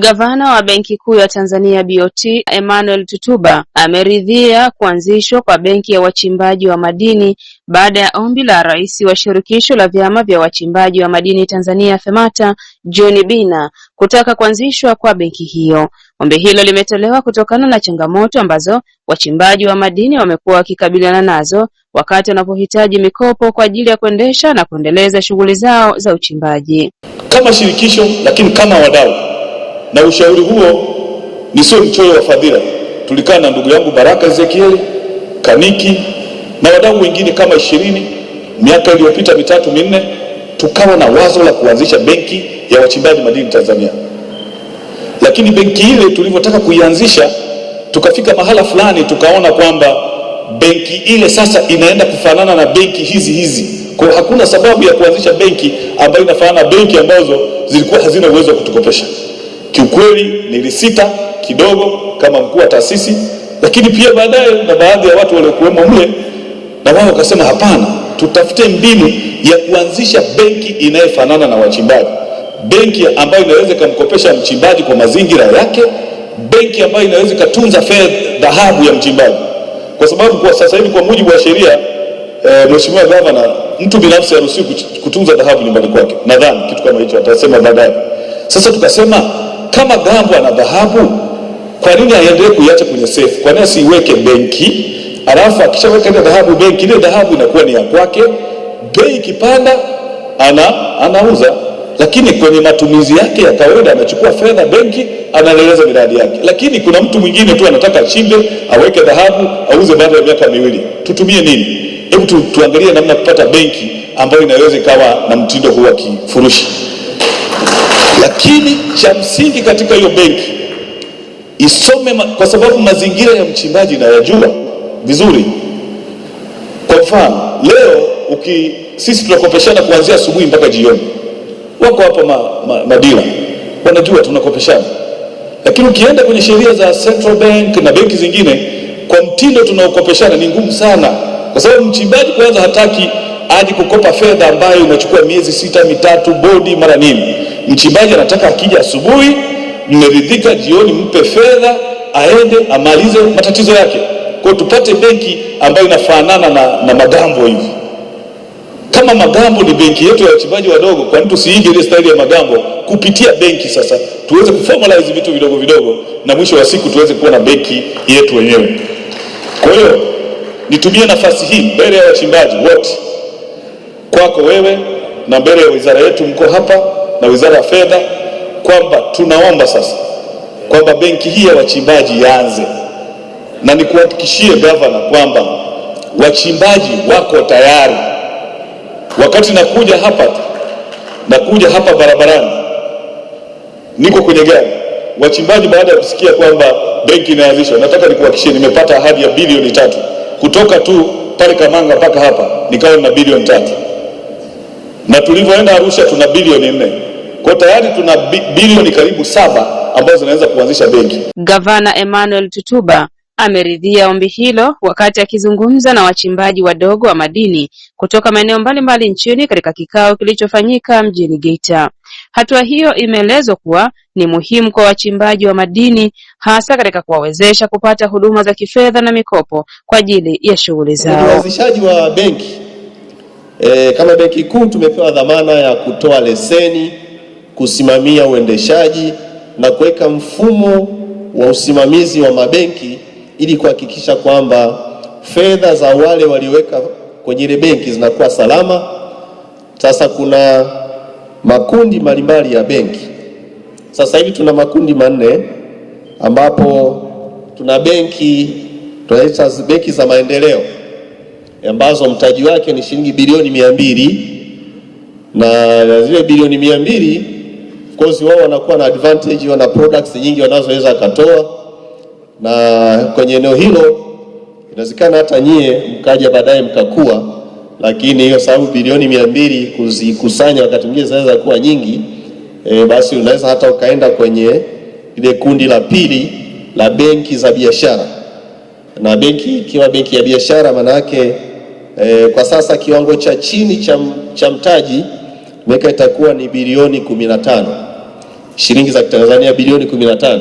Gavana wa Benki Kuu ya Tanzania BOT Emmanuel Tutuba ameridhia kuanzishwa kwa benki ya wachimbaji wa madini baada ya ombi la Rais wa Shirikisho la Vyama vya Wachimbaji wa Madini Tanzania FEMATA John Bina kutaka kuanzishwa kwa benki hiyo. Ombi hilo limetolewa kutokana na changamoto ambazo wachimbaji wa madini wamekuwa wakikabiliana nazo wakati wanapohitaji mikopo kwa ajili ya kuendesha na kuendeleza shughuli zao za uchimbaji. Kama shirikisho lakini kama wadau, na ushauri huo ni sio mchoyo wa fadhila. Tulikaa na ndugu yangu Baraka Ezekiel, Kaniki na wadau wengine kama 20 miaka iliyopita 3-4, tukawa na wazo la kuanzisha benki ya wachimbaji madini Tanzania. Lakini benki ile tulivyotaka kuianzisha, tukafika mahala fulani tukaona kwamba benki ile sasa inaenda kufanana na benki hizi. Kwa hakuna sababu ya kuanzisha benki ambayo inafanana na benki ambazo zilikuwa hazina uwezo wa kutukopesha. Kiukweli nilisita kidogo kama mkuu wa taasisi, lakini pia baadaye na baadhi ya watu waliokuwemo mle na wao wakasema hapana, tutafute mbinu ya kuanzisha benki inayofanana na wachimbaji. Benki ambayo inaweza kumkopesha mchimbaji kwa mazingira yake, benki ambayo inaweza kutunza dhahabu ya mchimbaji. Kwa sababu kwa sasa hivi kwa mujibu wa sheria Mheshimiwa Gavana, mtu binafsi haruhusiwi kutunza dhahabu nyumbani kwake. Nadhani kitu kama hicho atasema baadaye. Sasa tukasema kama Gambo ana dhahabu, kwa nini aendelee kuiacha kwenye safe? Kwa nini asiweke benki? Alafu akishaweka ile dhahabu benki, ile dhahabu inakuwa ni ya kwake. Bei ikipanda anauza, lakini kwenye matumizi yake ya kawaida anachukua fedha benki, anaendeleza miradi yake. Lakini kuna mtu mwingine tu anataka achimbe, aweke dhahabu, auze baada ya miaka 2. Tutumie nini? Hebu tuangalie namna kupata benki ambayo inaweza ikawa na mtindo huu wa kifurushi. Lakini cha msingi katika hiyo benki isome kwa sababu mazingira ya mchimbaji nayajua vizuri. Kwa mfano, leo sisi tunakopeshana kuanzia asubuhi mpaka jioni. Wako hapa madila wanajua tunakopeshana. Lakini ukienda kwenye sheria za Central Bank na benki zingine, kwa mtindo tunaokopeshana ni ngumu sana. Kwa sababu mchimbaji kwanza hataki aje kukopa fedha ambayo inachukua miezi 6-3 bodi mara nini. Mchimbaji anataka akija asubuhi, mmeridhika, jioni mpe fedha, aende amalize matatizo yake. Kwa tupate benki ambayo inafanana na Magambo hivi. Kama Magambo ni benki yetu ya wachimbaji wadogo, kwa nini tusiige ile style ya Magambo kupitia benki sasa? Tuweze kuformalize vitu vidogo na mwisho wa siku tuweze kuwa na benki yetu wenyewe. Kwa hiyo nitumie nafasi hii mbele ya wachimbaji wote, kwako wewe na mbele ya wizara yetu mko hapa na Wizara ya Fedha, kwamba tunaomba sasa kwamba benki hii ya wachimbaji ianze. Na nikuhakikishie Gavana kwamba wachimbaji wako tayari. Wakati nakuja hapa barabarani, niko kwenye gari, wachimbaji baada ya kusikia kwamba benki inaanzishwa, nataka nikuhakikishie nimepata ahadi ya bilioni 3 kutoka tu pale Kamanga mpaka hapa nikawa na bilioni 3. Na tulivyoenda Arusha tuna bilioni 4. Kwa tayari tuna bilioni karibu 7 ambazo zinaweza kuanzisha benki. Gavana Emmanuel Tutuba ameridhia ombi hilo wakati akizungumza na wachimbaji wadogo wa madini kutoka maeneo mbalimbali nchini katika kikao kilichofanyika mjini Geita. Hatua hiyo imeelezwa kuwa ni muhimu kwa wachimbaji wa madini, hasa katika kuwawezesha kupata huduma za kifedha na mikopo kwa ajili ya shughuli zao. Uanzishaji wa benki kama Benki Kuu tumepewa dhamana ya kutoa leseni, kusimamia uendeshaji na kuweka mfumo wa usimamizi wa mabenki ili kuhakikisha kwamba fedha za wale walioweka kwenye ile benki zinakuwa salama. Sasa kuna makundi mbalimbali ya benki. Sasa hivi tuna makundi 4 ambapo tuna benki tunaita benki za maendeleo ambazo mtaji wake ni shilingi bilioni 200, na zile bilioni 200 of course wao wanakuwa na advantage, wana products nyingi wanazoweza katoa, na kwenye eneo hilo inawezekana hata nyie mkaja baadaye mkakua, lakini hiyo sababu bilioni 200 kuzikusanya wakati mwingine zinaweza kuwa nyingi, basi unaweza hata ukaenda kwenye ile kundi la pili la benki za biashara. Na benki ikiwa benki ya biashara, maana yake kwa sasa kiwango cha chini cha mtaji itakuwa ni bilioni 15. shilingi za Tanzania bilioni 15,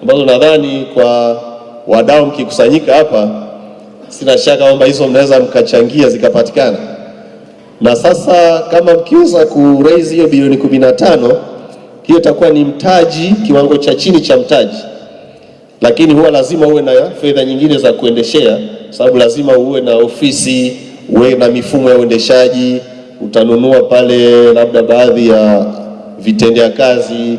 ambazo nadhani kwa wadau mkikusanyika hapa, sina shaka kwamba hizo mnaweza mkachangia zikapatikana. Na sasa kama mkiweza kuraise hiyo bilioni 15, hiyo itakuwa ni mtaji, kiwango cha chini cha mtaji. Lakini huwa lazima uwe na fedha nyingine za kuendeshea, sababu lazima uwe na ofisi, uwe na mifumo ya uendeshaji, utanunua pale labda baadhi ya vitendea kazi,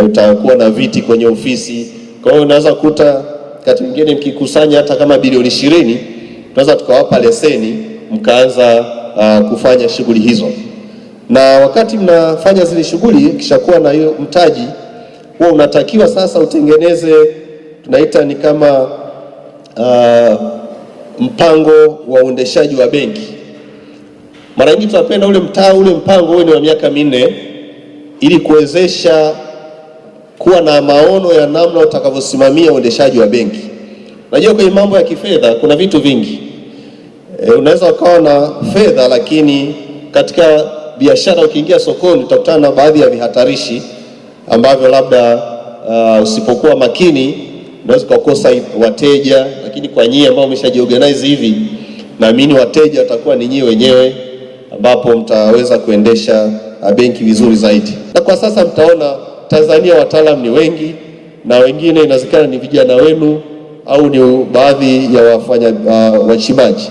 utakuwa na viti kwenye ofisi. Kwa hiyo unaweza kuta wakati mwingine mkikusanya hata kama bilioni 20, tunaweza tukawapa leseni mkaanza kufanya shughuli hizo. Na wakati mnafanya zile shughuli, kishakuwa na hiyo mtaji, huwa unatakiwa sasa utengeneze, tunaita ni kama mpango wa uendeshaji wa benki. Mara nyingi tunapenda ule mpango uwe ni wa miaka 4 ili kuwezesha kuwa na maono ya namna utakavyosimamia uendeshaji wa benki. Unajua kwenye mambo ya kifedha kuna vitu vingi. Unaweza ukawa na fedha, lakini katika biashara ukiingia sokoni utakutana na baadhi ya vihatarishi ambavyo labda usipokuwa makini unaweza kukosa wateja. Lakini kwa nyie ambao umeshajiorganize hivi, naamini wateja watakuwa ni nyie wenyewe, ambapo mtaweza kuendesha benki vizuri zaidi. Na kwa sasa mtaona Tanzania wataalamu ni wengi, na wengine inawezekana ni vijana wenu au ni baadhi ya wachimbaji.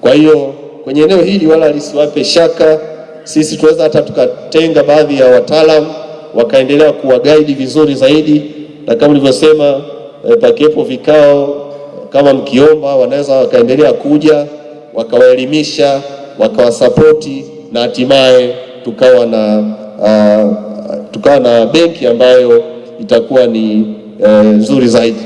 Kwa hiyo kwenye eneo hili wala lisiwape shaka, sisi tunaweza hata tukatenga baadhi ya wataalamu wakaendelea kuwaguide vizuri zaidi, na kama nilivyosema, pakiwepo vikao kama mkiomba, wanaweza wakaendelea kuja wakawaelimisha, wakawasapoti, na hatimaye tukawa na benki ambayo itakuwa ni nzuri zaidi.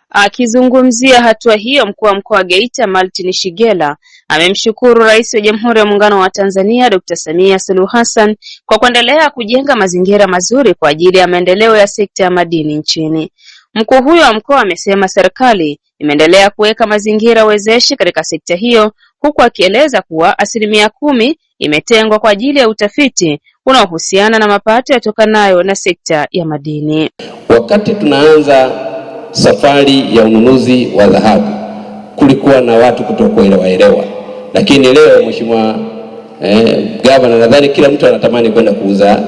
Akizungumzia hatua hiyo, mkuu wa mkoa wa Geita Martin Shigela amemshukuru Rais wa Jamhuri ya Muungano wa Tanzania Dr. Samia Suluhu Hassan kwa kuendelea kujenga mazingira mazuri kwa ajili ya maendeleo ya sekta ya madini nchini. Mkuu huyo wa mkoa amesema serikali imeendelea kuweka mazingira wezeshi katika sekta hiyo, huku akieleza kuwa 10% imetengwa kwa ajili ya utafiti unaohusiana na mapato yatokanayo na sekta ya madini. Wakati tunaanza safari ya ununuzi wa dhahabu, kulikuwa na watu kutokuelewa, lakini leo Mheshimiwa Gavana, nadhani kila mtu anatamani kwenda kuuza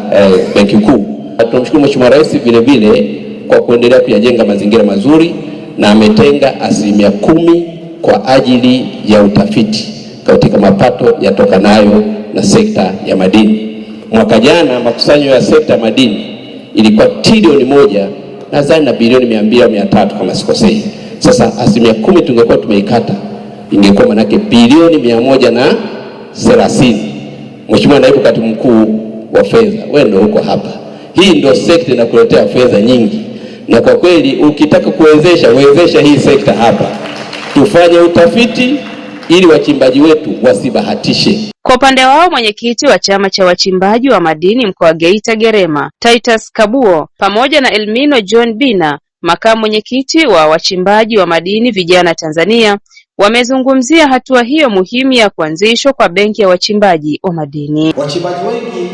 benki kuu. Tunamshukuru Mheshimiwa Rais vile vile kwa kuendelea kuyajenga mazingira mazuri, na ametenga 10% kwa ajili ya utafiti katika mapato yatokanayo na sekta ya madini. Mwaka jana makusanyo ya sekta ya madini ilikuwa trilioni 1 nadhani na bilioni 200-300 kama sikosei. Sasa 10% tungekuwa tumeikata, ingekuwa manake bilioni 130. Mheshimiwa Naibu Katibu Mkuu wa Fedha, wewe ndio uko hapa. Hii ndio sekta inakuletea fedha nyingi, na kwa kweli ukitaka wezesha hii sekta hapa. Tufanye utafiti ili wachimbaji wetu wasibahatishe. Kwa upande wao, mwenyekiti wa chama cha wachimbaji wa madini mkoa wa Geita Gerema Titus Kabuo pamoja na Elmino John Bina, makamu mwenyekiti wa wachimbaji wa madini vijana Tanzania, wamezungumzia hatua hiyo muhimu ya kuanzishwa kwa benki ya wachimbaji wa madini. Wachimbaji wengi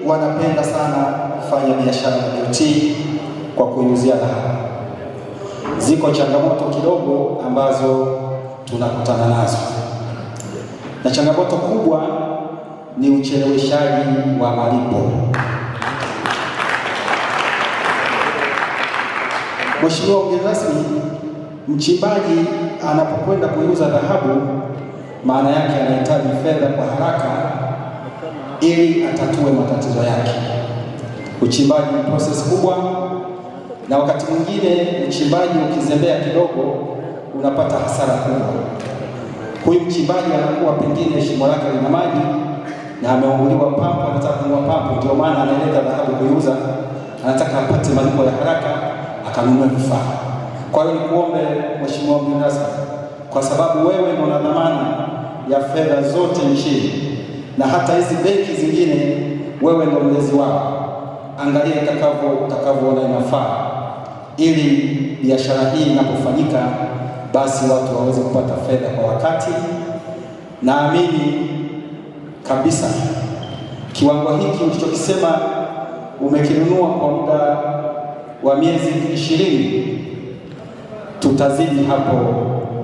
wanapenda sana kufanya biashara na BOT kwa kuuzia dhahabu. Ziko changamoto kidogo ambazo tunakutana nazo, na changamoto kubwa ni ucheleweshaji wa malipo. Mheshimiwa mgeni rasmi, mchimbaji anapokwenda kuuza dhahabu, maana yake anahitaji fedha kwa haraka ili atatue matatizo yake. Uchimbaji ni process kubwa, na wakati mwingine uchimbaji ukizembea kidogo unapata hasara kubwa. Huyu mchimbaji anakuwa pengine shimo lake lina maji na ameunguliwa pampu, anataka kununua pampu, ndio maana analeta dhahabu kuiuza, anataka apate malipo ya haraka akanunua vifaa. Kwa hiyo nikuombe Mheshimiwa mgeni rasmi, kwa sababu wewe ndio una dhamana ya fedha zote nchini na hata hizi benki zingine, wewe ndio mlezi wao, angalia utakavyoona inafaa, ili biashara hii inapofanyika basi watu waweze kupata fedha kwa wakati. Naamini kabisa kiwango hiki ulichokisema umekinunua kwa muda wa miezi 20, tutazidi hapo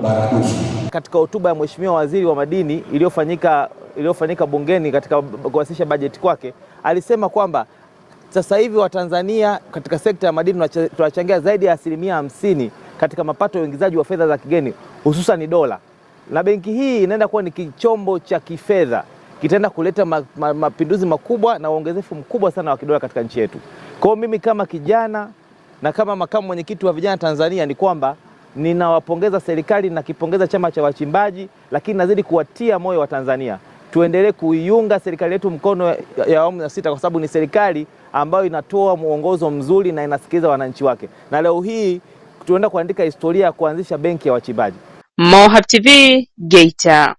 maradufu. Katika hotuba ya Mheshimiwa Waziri wa Madini iliyofanyika bungeni katika kuwasilisha bajeti kwake, alisema kwamba sasa hivi Watanzania katika sekta ya madini tunachangia zaidi ya 50% katika mapato ya uingizaji wa fedha za kigeni, hususan dola. Na benki hii inaenda kuwa ni kichombo cha kifedha, kitaenda kuleta mapinduzi makubwa na uongezefu mkubwa sana wa kidola katika nchi yetu. Kwa mimi kama kijana na kama makamu mwenyekiti wa vijana Tanzania, ni kwamba ninawapongeza serikali na kipongeza chama cha wachimbaji, lakini nazidi kuwatia moyo wa Tanzania. Tuendelee kuiunga serikali yetu mkono ya awamu ya 6, kwa sababu ni serikali ambayo inatoa mwongozo mzuri na inasikiliza wananchi wake. Na leo hii tunaenda kuandika historia ya kuanzisha benki ya wachimbaji. Mohab TV, Geita.